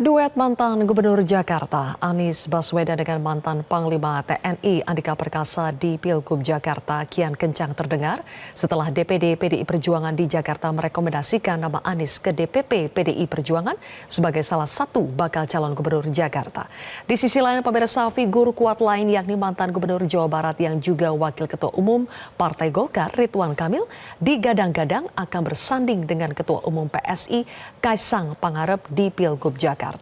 Duet mantan Gubernur Jakarta Anies Baswedan dengan mantan Panglima TNI Andika Perkasa di Pilgub Jakarta kian kencang terdengar setelah DPD PDI Perjuangan di Jakarta merekomendasikan nama Anies ke DPP PDI Perjuangan sebagai salah satu bakal calon Gubernur Jakarta. Di sisi lain, pemirsa, figur kuat lain yakni mantan Gubernur Jawa Barat yang juga Wakil Ketua Umum Partai Golkar Ridwan Kamil digadang-gadang akan bersanding dengan Ketua Umum PSI Kaisang Pangarep di Pilgub Jakarta.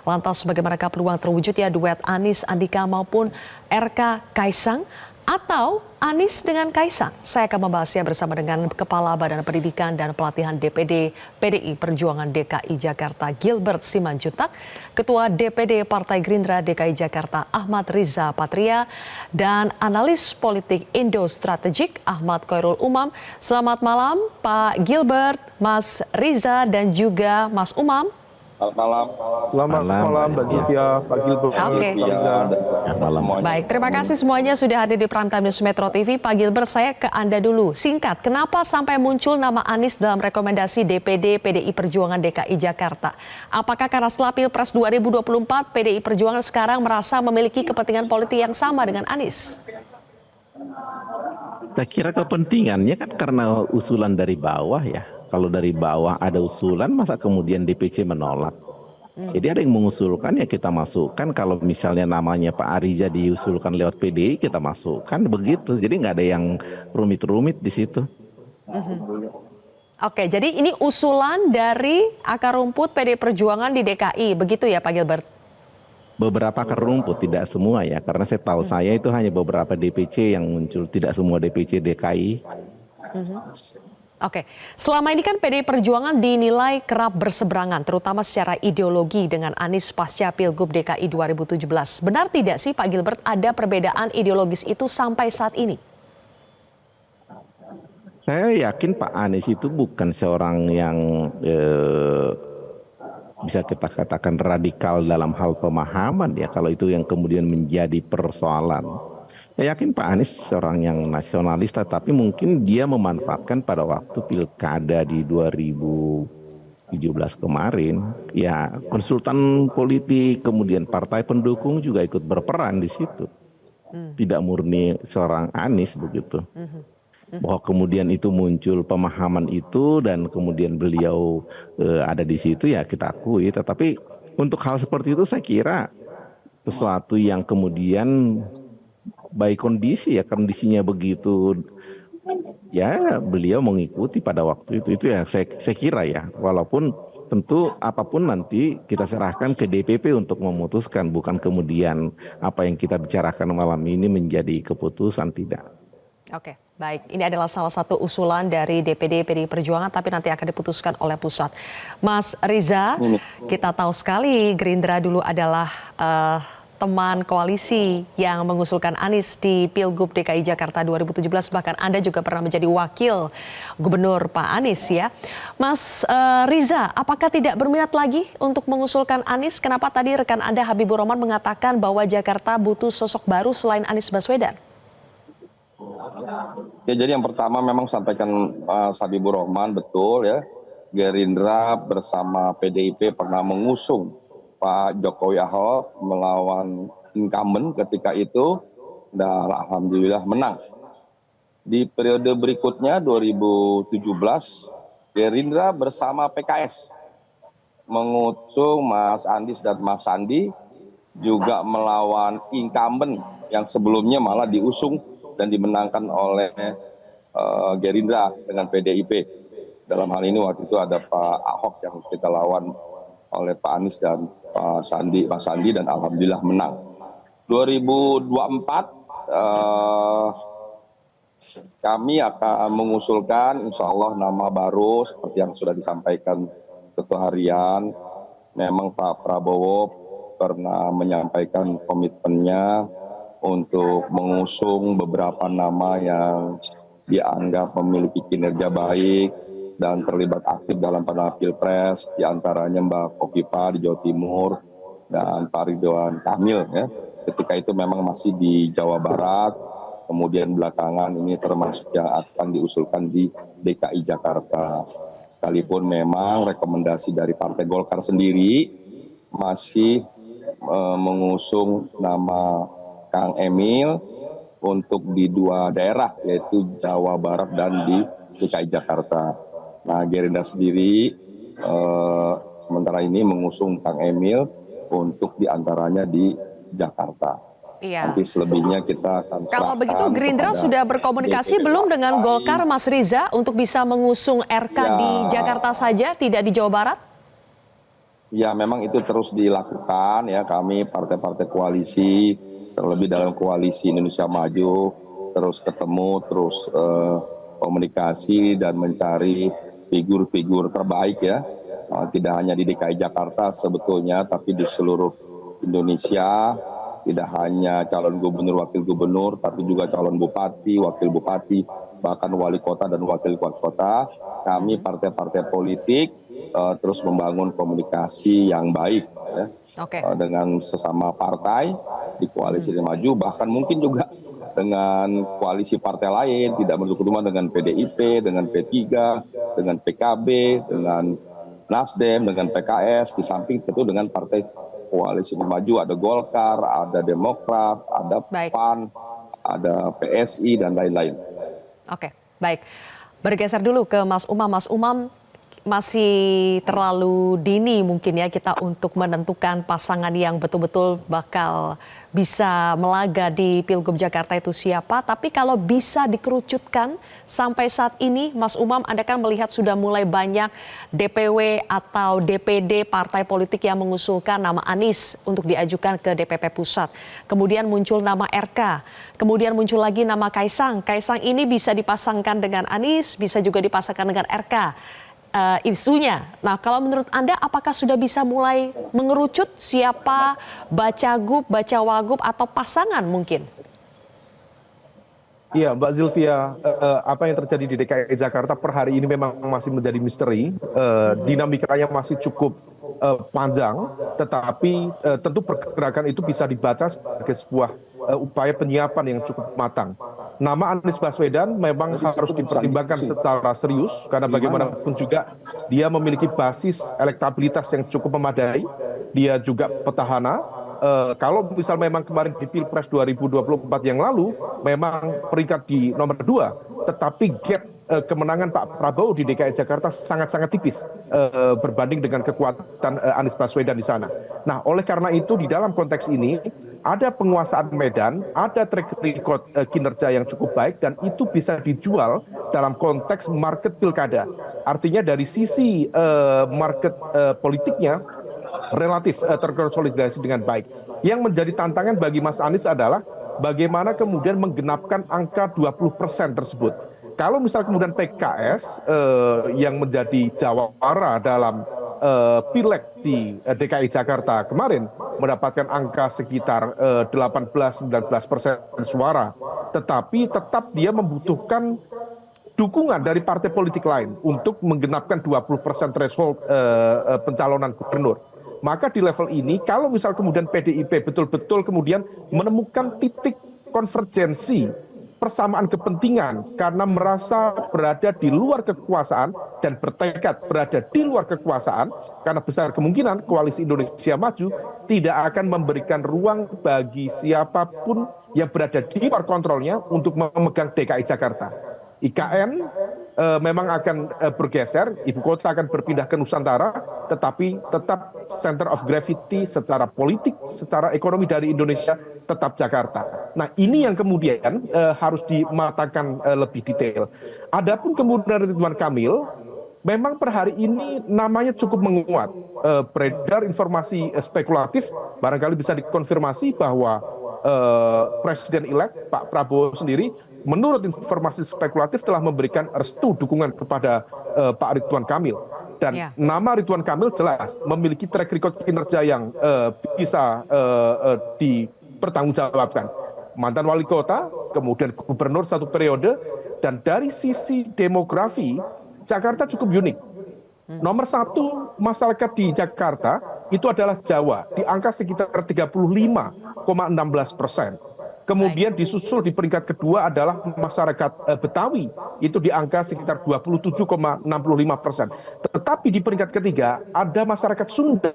Lantas bagaimanakah peluang terwujudnya duet Anies Andika maupun RK Kaisang atau Anies dengan Kaisang? Saya akan membahasnya bersama dengan Kepala Badan Pendidikan dan Pelatihan DPD PDI Perjuangan DKI Jakarta Gilbert Simanjuntak, Ketua DPD Partai Gerindra DKI Jakarta Ahmad Riza Patria, dan analis politik Indo Strategik Ahmad Khairul Umam. Selamat malam Pak Gilbert, Mas Riza, dan juga Mas Umam. Selamat malam Mbak Zufia, Pak Gilbert, Oke. Pak Riza. Baik, terima kasih semuanya sudah hadir di Prime Time News Metro TV. Pak Gilbert, saya ke Anda dulu. Singkat, kenapa sampai muncul nama Anies dalam rekomendasi DPD PDI Perjuangan DKI Jakarta? Apakah karena setelah Pilpres 2024, PDI Perjuangan sekarang merasa memiliki kepentingan politik yang sama dengan Anies? Saya kira kepentingannya kan karena usulan dari bawah ya. Kalau dari bawah ada usulan, masa kemudian DPC menolak? Jadi ada yang mengusulkan ya kita masukkan. Kalau misalnya namanya Pak Ariza diusulkan lewat PDI, kita masukkan begitu. Jadi nggak ada yang rumit-rumit di situ. Oke, jadi ini usulan dari akar rumput PDI Perjuangan di DKI, begitu ya Pak Gilbert? Beberapa akar rumput, tidak semua ya. Karena saya tahu saya itu hanya beberapa DPC yang muncul, tidak semua DPC DKI. Oke, selama ini kan PDI Perjuangan dinilai kerap berseberangan, terutama secara ideologi dengan Anies pasca Pilgub DKI 2017. Benar tidak sih Pak Gilbert ada perbedaan ideologis itu sampai saat ini? Saya yakin Pak Anies itu bukan seorang yang bisa kita katakan radikal dalam hal pemahaman ya, kalau itu yang kemudian menjadi persoalan. Saya yakin Pak Anies seorang yang nasionalis, tapi mungkin dia memanfaatkan pada waktu pilkada di 2017 kemarin, ya konsultan politik, kemudian partai pendukung juga ikut berperan di situ. Tidak murni seorang Anies begitu. Bahwa kemudian itu muncul pemahaman itu dan kemudian beliau ada di situ ya kita akui. Tetapi untuk hal seperti itu saya kira sesuatu yang kemudian baik kondisinya begitu ya beliau mengikuti pada waktu itu ya saya kira ya, walaupun tentu apapun nanti kita serahkan ke DPP untuk memutuskan, bukan kemudian apa yang kita bicarakan malam ini menjadi keputusan, tidak. Oke, baik. Ini adalah salah satu usulan dari DPD PDI Perjuangan, tapi nanti akan diputuskan oleh pusat. Mas Riza, kita tahu sekali Gerindra dulu adalah teman koalisi yang mengusulkan Anies di Pilgub DKI Jakarta 2017. Bahkan Anda juga pernah menjadi wakil gubernur Pak Anies ya. Mas Riza, apakah tidak berminat lagi untuk mengusulkan Anies? Kenapa tadi rekan Anda Habibur Rahman mengatakan bahwa Jakarta butuh sosok baru selain Anies Baswedan? Ya, jadi yang pertama memang sampaikan Habibur Rahman betul ya. Gerindra bersama PDIP pernah mengusung Pak Jokowi Ahok melawan incumbent ketika itu dan alhamdulillah menang. Di periode berikutnya 2017 Gerindra bersama PKS mengusung Mas Andis dan Mas Sandi juga melawan incumbent yang sebelumnya malah diusung dan dimenangkan oleh Gerindra dengan PDIP. Dalam hal ini waktu itu ada Pak Ahok yang kita lawan oleh Pak Anies dan Pak Sandi, Mas Sandi, dan alhamdulillah menang. 2024 kami akan mengusulkan insya Allah nama baru seperti yang sudah disampaikan Ketua Harian. Memang Pak Prabowo pernah menyampaikan komitmennya untuk mengusung beberapa nama yang dianggap memiliki kinerja baik dan terlibat aktif dalam penanganan Pilpres, diantaranya Mbak Kofifa di Jawa Timur dan Pak Ridwan Kamil ya. Ketika itu memang masih di Jawa Barat, kemudian belakangan ini termasuk yang akan diusulkan di DKI Jakarta. Sekalipun memang rekomendasi dari Partai Golkar sendiri masih mengusung nama Kang Emil untuk di 2 daerah, yaitu Jawa Barat dan di DKI Jakarta. Nah, Gerindra sendiri sementara ini mengusung Kang Emil untuk diantaranya di Jakarta. Iya. Nanti selebihnya kita akan serahkan. Kalau begitu Gerindra sudah berkomunikasi belum dengan Golkar, Mas Riza, untuk bisa mengusung RK di Jakarta saja, tidak di Jawa Barat? Ya, memang itu terus dilakukan ya, kami partai-partai koalisi, terlebih dalam koalisi Indonesia Maju, terus ketemu, terus komunikasi dan mencari figur-figur terbaik ya, tidak hanya di DKI Jakarta sebetulnya, tapi di seluruh Indonesia. Tidak hanya calon gubernur, wakil gubernur, tapi juga calon bupati, wakil bupati, bahkan wali kota dan wakil wali kota. Kami partai-partai politik terus membangun komunikasi yang baik ya, dengan sesama partai di koalisi Maju, bahkan mungkin juga dengan koalisi partai lain, tidak menutup kemungkinan dengan PDIP, dengan P3, dengan PKB, dengan Nasdem, dengan PKS, di samping tentu dengan partai koalisi Maju, ada Golkar, ada Demokrat, ada PAN, ada PSI, dan lain-lain. Oke, baik. Bergeser dulu ke Mas Umam. Mas Umam, masih terlalu dini mungkin ya kita untuk menentukan pasangan yang betul-betul bakal bisa melaga di Pilgub Jakarta itu siapa. Tapi kalau bisa dikerucutkan sampai saat ini, Mas Umam, Anda kan melihat sudah mulai banyak DPW atau DPD partai politik yang mengusulkan nama Anies untuk diajukan ke DPP Pusat. Kemudian muncul nama RK, kemudian muncul lagi nama Kaisang. Kaisang ini bisa dipasangkan dengan Anies, bisa juga dipasangkan dengan RK. Isunya. Nah, kalau menurut Anda apakah sudah bisa mulai mengerucut siapa bacagub, bacawagub atau pasangan mungkin? Iya, Mbak Zilvia, apa yang terjadi di DKI Jakarta per hari ini memang masih menjadi misteri. Dinamikanya masih cukup panjang, tetapi tentu pergerakan itu bisa dibaca sebagai sebuah upaya penyiapan yang cukup matang. Nama Anies Baswedan memang harus dipertimbangkan secara serius, karena bagaimanapun juga dia memiliki basis elektabilitas yang cukup memadai. Dia juga petahana. Kalau misal memang kemarin di Pilpres 2024 yang lalu memang peringkat di nomor 2, tetapi gap kemenangan Pak Prabowo di DKI Jakarta sangat-sangat tipis berbanding dengan kekuatan Anies Baswedan di sana. Nah, oleh karena itu di dalam konteks ini ada penguasaan medan, ada track record kinerja yang cukup baik, dan itu bisa dijual dalam konteks market pilkada. Artinya dari sisi market politiknya relatif terkonsolidasi dengan baik. Yang menjadi tantangan bagi Mas Anies adalah bagaimana kemudian menggenapkan angka 20% tersebut. Kalau misal kemudian PKS yang menjadi jawara dalam pileg di DKI Jakarta kemarin mendapatkan angka sekitar 18-19% suara, tetapi tetap dia membutuhkan dukungan dari partai politik lain untuk menggenapkan 20% threshold pencalonan gubernur. Maka di level ini, kalau misal kemudian PDIP betul-betul kemudian menemukan titik konvergensi persamaan kepentingan karena merasa berada di luar kekuasaan dan bertekad berada di luar kekuasaan, karena besar kemungkinan koalisi Indonesia Maju tidak akan memberikan ruang bagi siapapun yang berada di luar kontrolnya untuk memegang DKI Jakarta. IKN memang akan bergeser, ibu kota akan berpindah ke Nusantara, tetapi tetap center of gravity secara politik, secara ekonomi dari Indonesia tetap Jakarta. Nah, ini yang kemudian harus dimatangkan lebih detail. Adapun kemudian Ridwan Kamil, memang per hari ini namanya cukup menguat. Beredar informasi spekulatif, barangkali bisa dikonfirmasi bahwa Presiden-elek Pak Prabowo sendiri menurut informasi spekulatif telah memberikan restu dukungan kepada Pak Ridwan Kamil. Dan nama Ridwan Kamil jelas memiliki track record kinerja yang bisa dipertanggungjawabkan. Mantan wali kota, kemudian gubernur 1 periode, dan dari sisi demografi, Jakarta cukup unik. Nomor 1 masyarakat di Jakarta itu adalah Jawa, di angka sekitar 35,16%. Kemudian disusul di peringkat kedua adalah masyarakat Betawi, itu di angka sekitar 27,65%. Tetapi di peringkat ketiga ada masyarakat Sunda,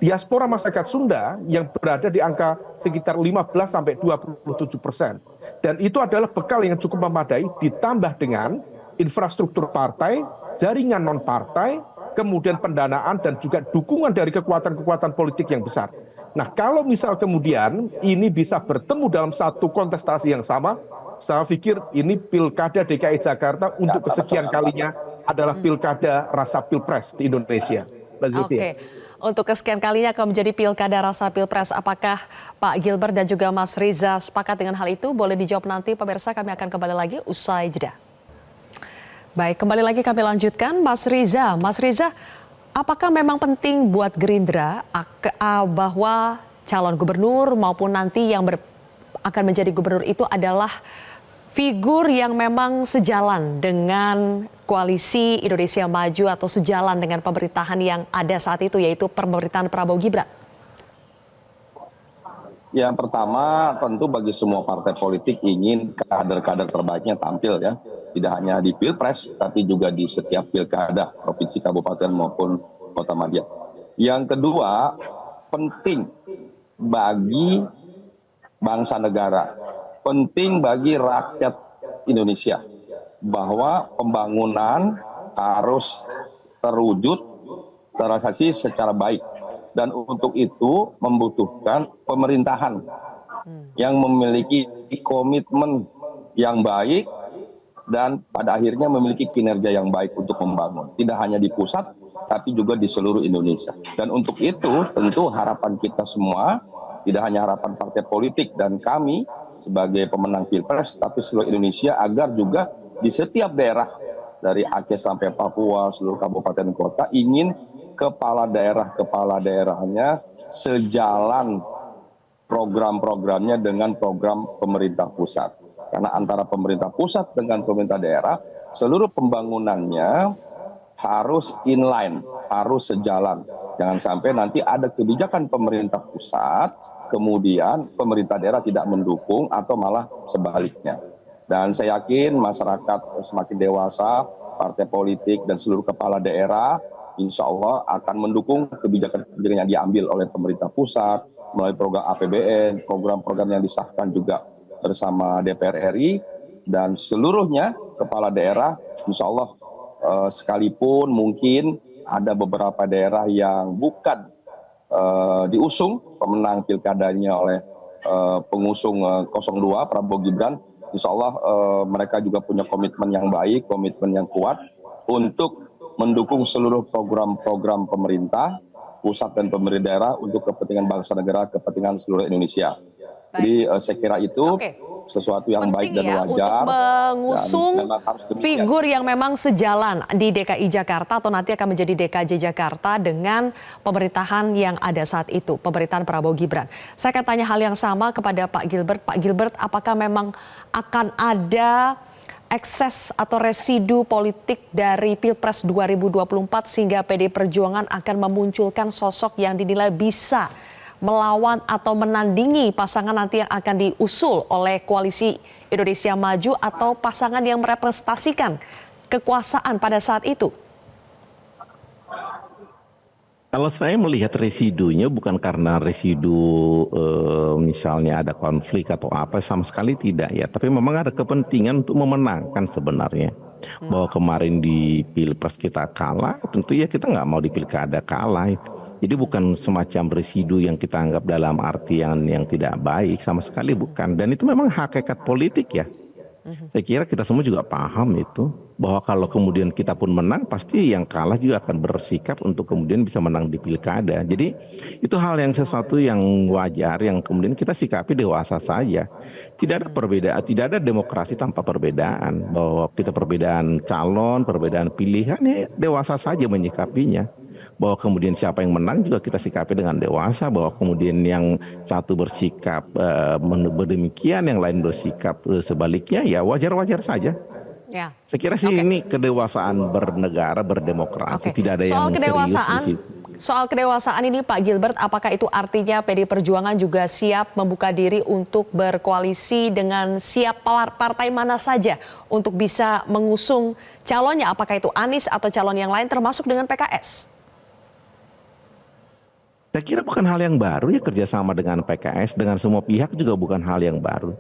diaspora masyarakat Sunda yang berada di angka sekitar 15-27%. Dan itu adalah bekal yang cukup memadai ditambah dengan infrastruktur partai, jaringan non-partai, kemudian pendanaan dan juga dukungan dari kekuatan-kekuatan politik yang besar. Nah, kalau misal kemudian ini bisa bertemu dalam satu kontestasi yang sama, saya pikir ini Pilkada DKI Jakarta untuk kesekian kalinya adalah pilkada rasa pilpres di Indonesia. Oke, untuk kesekian kalinya akan menjadi pilkada rasa pilpres. Apakah Pak Gilbert dan juga Mas Riza sepakat dengan hal itu? Boleh dijawab nanti, pemirsa. Kami akan kembali lagi usai jeda. Baik, kembali lagi kami lanjutkan. Mas Riza, apakah memang penting buat Gerindra bahwa calon gubernur maupun nanti yang akan menjadi gubernur itu adalah figur yang memang sejalan dengan koalisi Indonesia Maju atau sejalan dengan pemerintahan yang ada saat itu, yaitu pemerintahan Prabowo Gibran? Yang pertama tentu bagi semua partai politik ingin kader-kader terbaiknya tampil ya. Tidak hanya di Pilpres, tapi juga di setiap pilkada, provinsi, kabupaten maupun kota madya. Yang kedua, penting bagi bangsa negara, penting bagi rakyat Indonesia, bahwa pembangunan harus terwujud, terrealisasi secara baik. Dan untuk itu membutuhkan pemerintahan yang memiliki komitmen yang baik dan pada akhirnya memiliki kinerja yang baik untuk membangun. Tidak hanya di pusat, tapi juga di seluruh Indonesia. Dan untuk itu tentu harapan kita semua, tidak hanya harapan partai politik dan kami sebagai pemenang Pilpres, tapi seluruh Indonesia agar juga di setiap daerah, dari Aceh sampai Papua, seluruh kabupaten kota, ingin kepala daerahnya sejalan program-programnya dengan program pemerintah pusat. Karena antara pemerintah pusat dengan pemerintah daerah, seluruh pembangunannya harus inline, harus sejalan. Jangan sampai nanti ada kebijakan pemerintah pusat, kemudian pemerintah daerah tidak mendukung atau malah sebaliknya. Dan saya yakin masyarakat semakin dewasa, partai politik dan seluruh kepala daerah, insya Allah akan mendukung kebijakan-kebijakan yang diambil oleh pemerintah pusat, melalui program APBN, program-program yang disahkan juga bersama DPR RI, dan seluruhnya kepala daerah, insya Allah sekalipun mungkin ada beberapa daerah yang bukan diusung pemenang pilkadanya oleh pengusung 02 Prabowo Gibran, insya Allah mereka juga punya komitmen yang baik, komitmen yang kuat untuk mendukung seluruh program-program pemerintah pusat dan pemerintah daerah untuk kepentingan bangsa negara, kepentingan seluruh Indonesia. Jadi saya kira itu sesuatu yang penting baik dan ya, wajar. untuk mengusung figur yang memang sejalan di DKI Jakarta atau nanti akan menjadi DKJ Jakarta dengan pemerintahan yang ada saat itu, pemerintahan Prabowo Gibran. Saya akan tanya hal yang sama kepada Pak Gilbert. Pak Gilbert, apakah memang akan ada ekses atau residu politik dari Pilpres 2024 sehingga PD Perjuangan akan memunculkan sosok yang dinilai bisa melawan atau menandingi pasangan nanti yang akan diusul oleh koalisi Indonesia Maju atau pasangan yang merepresentasikan kekuasaan pada saat itu? Kalau saya melihat residunya bukan karena residu misalnya ada konflik atau apa, sama sekali tidak ya. Tapi memang ada kepentingan untuk memenangkan sebenarnya. Bahwa kemarin di Pilpres kita kalah, tentu ya kita nggak mau di Pilkada kalah. Jadi bukan semacam residu yang kita anggap dalam artian yang tidak baik, sama sekali bukan. Dan itu memang hakikat politik ya. Saya kira kita semua juga paham itu, bahwa kalau kemudian kita pun menang, pasti yang kalah juga akan bersikap untuk kemudian bisa menang di pilkada. Jadi itu hal yang sesuatu yang wajar, yang kemudian kita sikapi dewasa saja. Tidak ada perbedaan, tidak ada demokrasi tanpa perbedaan. Bahwa kita perbedaan calon, perbedaan pilihan, ya dewasa saja menyikapinya. Bahwa kemudian siapa yang menang juga kita sikapi dengan dewasa, bahwa kemudian yang satu bersikap berdemikian, yang lain bersikap sebaliknya, ya wajar-wajar saja. Ya. Saya kira sih ini kedewasaan bernegara, berdemokrasi, tidak ada soal yang kedewasaan, serius di situ. Soal kedewasaan ini Pak Gilbert, apakah itu artinya PDI Perjuangan juga siap membuka diri untuk berkoalisi dengan partai mana saja untuk bisa mengusung calonnya, apakah itu Anies atau calon yang lain termasuk dengan PKS? Saya kira bukan hal yang baru ya kerjasama dengan PKS, dengan semua pihak juga bukan hal yang baru.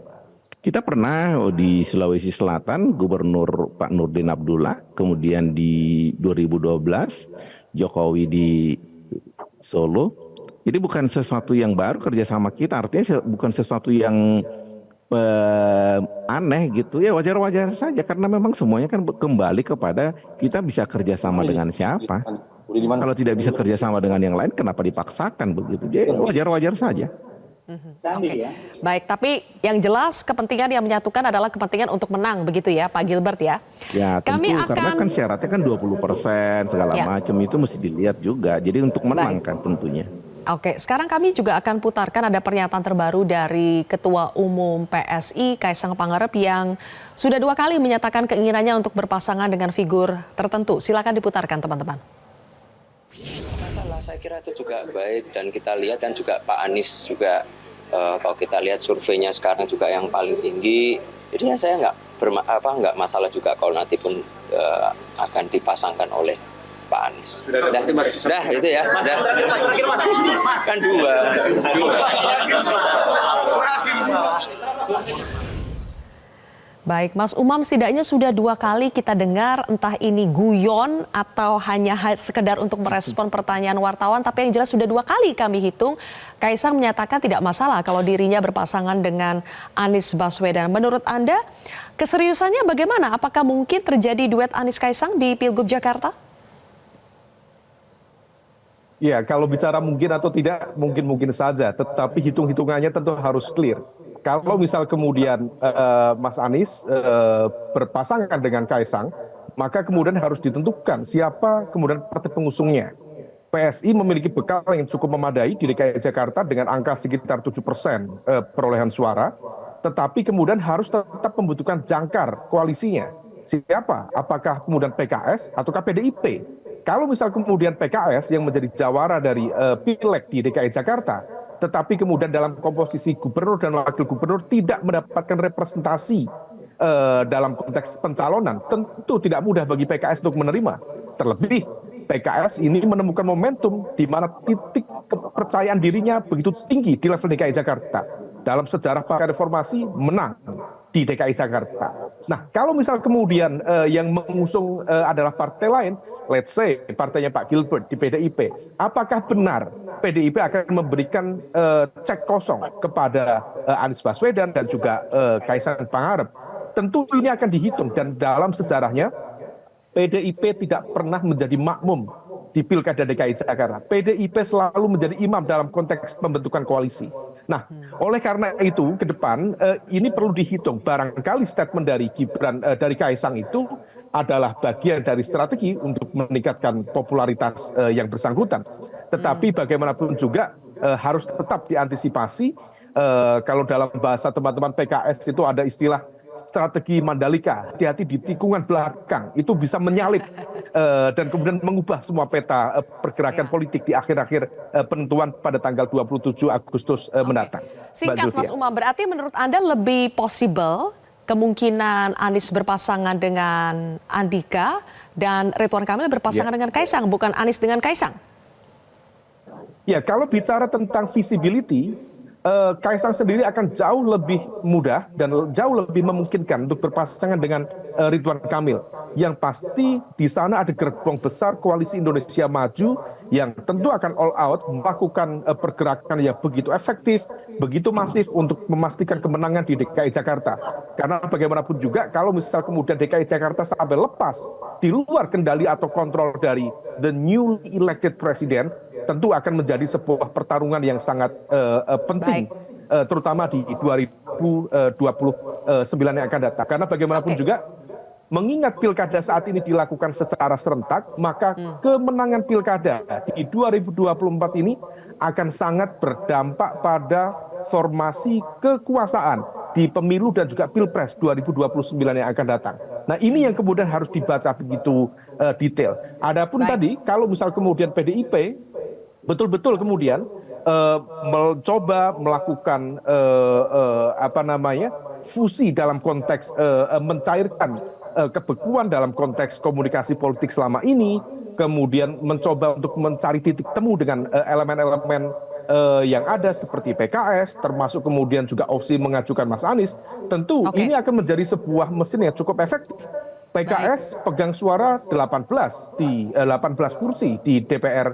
Kita pernah di Sulawesi Selatan, Gubernur Pak Nurdin Abdullah, kemudian di 2012, Jokowi di Solo. Ini bukan sesuatu yang baru kerjasama kita, artinya bukan sesuatu yang aneh gitu ya, wajar-wajar saja karena memang semuanya kan kembali kepada kita bisa kerjasama dengan siapa. Kalau tidak bisa kerjasama dengan yang lain, kenapa dipaksakan begitu? Jadi wajar-wajar saja. Oke. Baik, tapi yang jelas kepentingan yang menyatukan adalah kepentingan untuk menang begitu ya Pak Gilbert ya. Ya tentu, karena kan syaratnya kan 20% segala macam itu mesti dilihat juga. Jadi untuk menang kan tentunya. Oke, sekarang kami juga akan putarkan ada pernyataan terbaru dari Ketua Umum PSI Kaisang Pangarep yang sudah 2 kali menyatakan keinginannya untuk berpasangan dengan figur tertentu. Silakan diputarkan teman-teman. Saya kira itu juga baik dan kita lihat kan juga Pak Anies juga kalau kita lihat surveinya sekarang juga yang paling tinggi. Jadi ya saya nggak masalah juga kalau nanti pun akan dipasangkan oleh Pak Anies. Dah itu ya. Kan dua. Baik, Mas Umam, setidaknya sudah 2 kali kita dengar entah ini guyon atau hanya sekedar untuk merespon pertanyaan wartawan, tapi yang jelas sudah 2 kali kami hitung Kaisang menyatakan tidak masalah kalau dirinya berpasangan dengan Anies Baswedan. Menurut Anda, keseriusannya bagaimana? Apakah mungkin terjadi duet Anies Kaisang di Pilgub Jakarta? Ya, kalau bicara mungkin atau tidak, mungkin saja. Tetapi hitung-hitungannya tentu harus clear. Kalau misal kemudian Mas Anies berpasangan dengan Kaisang, maka kemudian harus ditentukan siapa kemudian partai pengusungnya. PSI memiliki bekal yang cukup memadai di DKI Jakarta dengan angka sekitar 7% perolehan suara, tetapi kemudian harus tetap membutuhkan jangkar koalisinya. Siapa? Apakah kemudian PKS atau PDIP? Kalau misal kemudian PKS yang menjadi jawara dari Pileg di DKI Jakarta, tetapi kemudian dalam komposisi gubernur dan wakil gubernur tidak mendapatkan representasi dalam konteks pencalonan, tentu tidak mudah bagi PKS untuk menerima. Terlebih PKS ini menemukan momentum di mana titik kepercayaan dirinya begitu tinggi di level DKI Jakarta. Dalam sejarah Partai Reformasi menang di DKI Jakarta. Nah, kalau misal kemudian yang mengusung adalah partai lain, let's say partainya Pak Gilbert di PDIP, apakah benar PDIP akan memberikan cek kosong kepada Anies Baswedan dan juga Kaisang Pangarep? Tentu ini akan dihitung dan dalam sejarahnya PDIP tidak pernah menjadi makmum di Pilkada DKI Jakarta. PDIP selalu menjadi imam dalam konteks pembentukan koalisi. Nah, oleh karena itu ke depan ini perlu dihitung. Barangkali statement dari dari Kaisang itu adalah bagian dari strategi untuk meningkatkan popularitas yang bersangkutan. Tetapi bagaimanapun juga harus tetap diantisipasi. Kalau dalam bahasa teman-teman PKS itu ada istilah strategi Mandalika, hati-hati di tikungan belakang, itu bisa menyalip dan kemudian mengubah semua peta pergerakan politik di akhir-akhir penentuan pada tanggal 27 Agustus mendatang. Singkat Mas Umam, berarti menurut Anda lebih possible kemungkinan Anies berpasangan dengan Andika dan Ridwan Kamil berpasangan dengan Kaisang, bukan Anies dengan Kaisang? Ya, kalau bicara tentang visibility, Kaisang sendiri akan jauh lebih mudah dan jauh lebih memungkinkan untuk berpasangan dengan Ridwan Kamil. Yang pasti di sana ada gerbong besar Koalisi Indonesia Maju yang tentu akan all out melakukan pergerakan yang begitu efektif, begitu masif untuk memastikan kemenangan di DKI Jakarta. Karena bagaimanapun juga kalau misal kemudian DKI Jakarta sampai lepas di luar kendali atau kontrol dari the newly elected president, tentu akan menjadi sebuah pertarungan yang sangat penting, terutama di 2029 yang akan datang. Karena bagaimanapun juga, mengingat pilkada saat ini dilakukan secara serentak, maka kemenangan pilkada di 2024 ini akan sangat berdampak pada formasi kekuasaan di pemilu dan juga Pilpres 2029 yang akan datang. Nah, ini yang kemudian harus dibaca begitu detail. Adapun tadi kalau misal kemudian PDIP betul-betul kemudian mencoba melakukan fusi dalam konteks mencairkan kebekuan dalam konteks komunikasi politik selama ini, kemudian mencoba untuk mencari titik temu dengan elemen-elemen yang ada seperti PKS, termasuk kemudian juga opsi mengajukan Mas Anies, tentu ini akan menjadi sebuah mesin yang cukup efektif. PKS pegang suara 18 kursi di DPR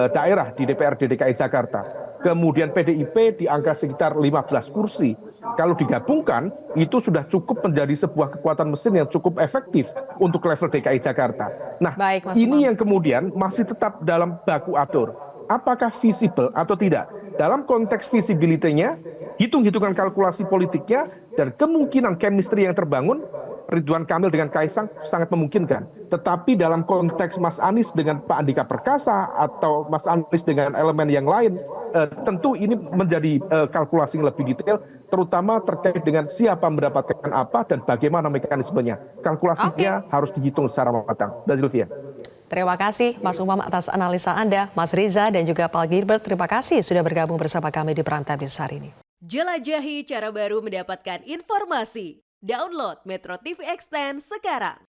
daerah, di DPRD DKI Jakarta. Kemudian PDIP di angka sekitar 15 kursi. Kalau digabungkan, itu sudah cukup menjadi sebuah kekuatan mesin yang cukup efektif untuk level DKI Jakarta. Nah, ini yang kemudian masih tetap dalam baku atur. Apakah visible atau tidak? Dalam konteks visibility-nya, hitung-hitungan kalkulasi politiknya, dan kemungkinan chemistry yang terbangun, Ridwan Kamil dengan Kaisang sangat memungkinkan. Tetapi dalam konteks Mas Anies dengan Pak Andika Perkasa atau Mas Anies dengan elemen yang lain, tentu ini menjadi kalkulasi yang lebih detail, terutama terkait dengan siapa mendapatkan apa dan bagaimana mekanismenya. Kalkulasinya harus dihitung secara matang. Mbak Zilvia. Terima kasih Mas Umam atas analisa Anda. Mas Riza dan juga Pak Gilbert, terima kasih sudah bergabung bersama kami di Prime Time News hari ini. Jelajahi cara baru mendapatkan informasi. Download Metro TV Extend sekarang.